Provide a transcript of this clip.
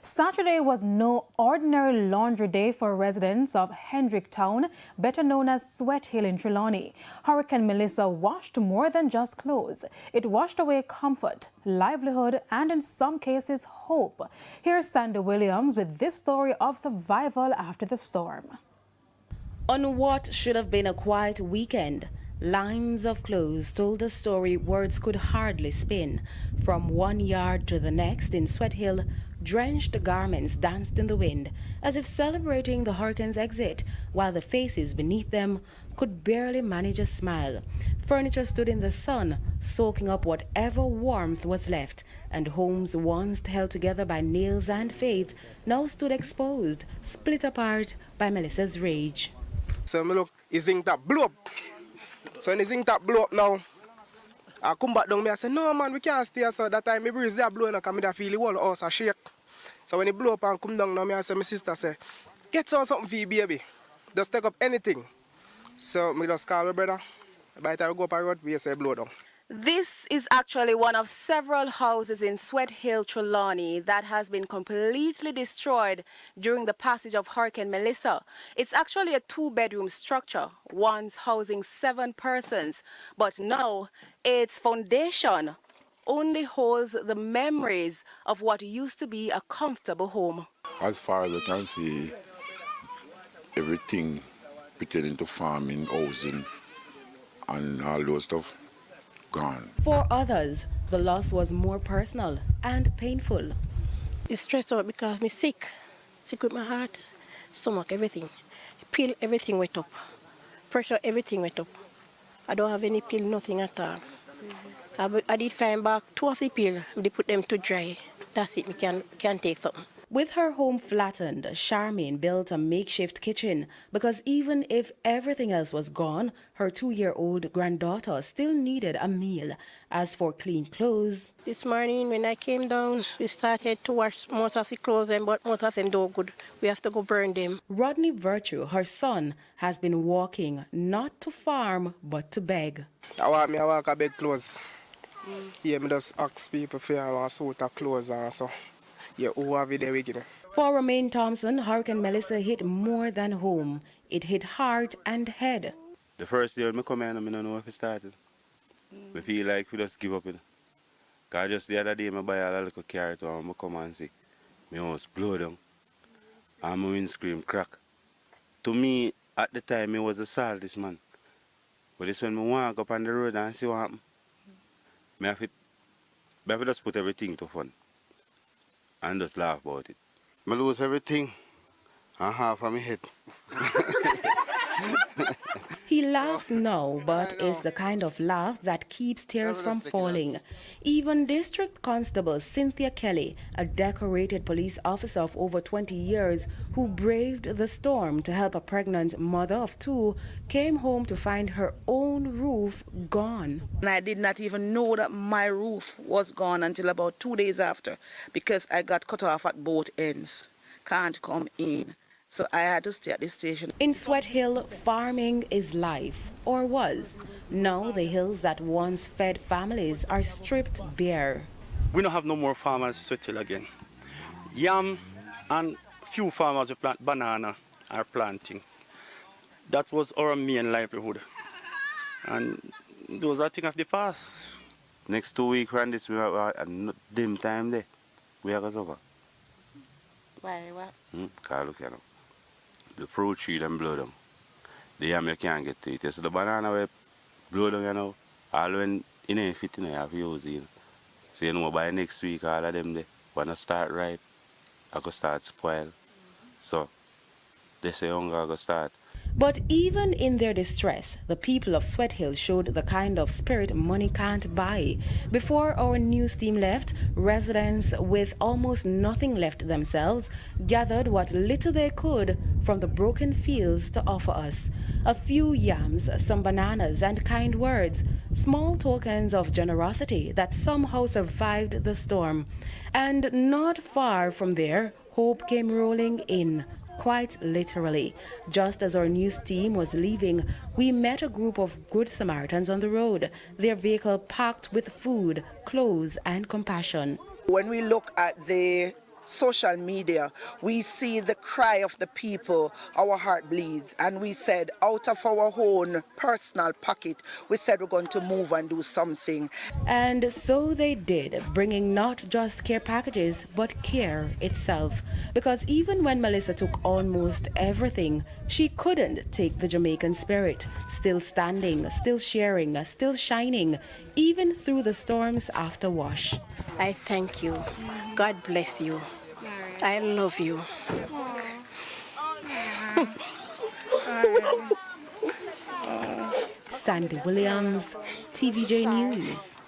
Saturday was no ordinary laundry day for residents of Hendrick Town, better known as Sweat Hill in Trelawny. Hurricane Melissa washed more than just clothes. It washed away comfort, livelihood, and in some cases, hope. Here's Sandy Williams with this story of survival after the storm. On what should have been a quiet weekend, lines of clothes told a story words could hardly spin. From one yard to the next in Sweat Hill, drenched garments danced in the wind, as if celebrating the hurricane's exit, while the faces beneath them could barely manage a smile. Furniture stood in the sun, soaking up whatever warmth was left, and homes once held together by nails and faith now stood exposed, split apart by Melissa's rage. So me look, his zinc tap blew up. So when the zinc tap blew up now, I come back down, I say, no man, we can't stay. So that time, my breeze there blowing up, and I feel the whole house a shake. So when it blew up and come down now, I say, my sister say, get something for you, baby. Just take up anything. So I just call my brother. By the time we go up the road, we say blow down. This is actually one of several houses in Sweat Hill, Trelawny that has been completely destroyed during the passage of Hurricane Melissa. It's actually a two-bedroom structure, once housing 7 persons, but now its foundation only holds the memories of what used to be a comfortable home. As far as I can see, everything pertaining to farming, housing, and all those stuff, gone. For others, the loss was more personal and painful. It's stressed out because I'm sick with my heart, stomach, everything. Pill, everything went up. Pressure, everything went up. I don't have any pill, nothing at all. I did find back 2 of the pill, they put them to dry. That's it, we can take something. With her home flattened, Charmaine built a makeshift kitchen because even if everything else was gone, her 2-year-old granddaughter still needed a meal. As for clean clothes, this morning when I came down, we started to wash most of the clothes, but most of them don't good. We have to go burn them. Rodney Virtue, her son, has been walking not to farm but to beg. I walk a beg clothes. Yeah, me just ask people for a suit of clothes and so. Yeah, who have it there we give me. For Romaine Thompson, Hurricane Melissa hit more than home. It hit heart and head. The first day when I come here, I don't know if it started. I feel like we just give up it. Because just the other day, I buy a little carrot and I come and see my house blow down and my windscreen crack. To me, at the time, it was a saltless man. But it's when I walk up on the road and see what happened. I have to just put everything to fun and just laugh about it. I lose everything and half of my head. He laughs now, but is the kind of laugh that keeps tears from falling. Even District Constable Cynthia Kelly, a decorated police officer of over 20 years who braved the storm to help a pregnant mother of 2, came home to find her own roof gone. And I did not even know that my roof was gone until about 2 days after, because I got cut off at both ends. Can't come in. So I had to stay at this station. In Sweat Hill, farming is life, or was. Now the hills that once fed families are stripped bare. We don't have no more farmers in Sweat Hill again. Yam and few farmers who plant banana are planting. That was our main livelihood. And those are things of the past. Next 2 weeks when this we have a dim time there. We are going to suffer. Why, what? Because look here now. The fruit tree them blow down. The yam you can't get to it. So the banana will blow down, you know. All when it ain't fit, you have to use it. So you know by next week all of them they wanna start ripe, I go start spoil. So they say hunger I go start. But even in their distress, the people of Sweat Hill showed the kind of spirit money can't buy. Before our news team left, residents with almost nothing left themselves gathered what little they could from the broken fields to offer us. A few yams, some bananas, and kind words, small tokens of generosity that somehow survived the storm. And not far from there, hope came rolling in. Quite literally. Just as our news team was leaving, we met a group of Good Samaritans on the road, their vehicle packed with food, clothes, and compassion. When we look at the social media, we see the cry of the people, our heart bleeds. And we said, out of our own personal pocket, we said we're going to move and do something. And so they did, bringing not just care packages, but care itself. Because even when Melissa took almost everything, she couldn't take the Jamaican spirit. Still standing, still sharing, still shining, even through the storms after wash. I thank you. God bless you. I love you. Sandy Williams, TVJ News.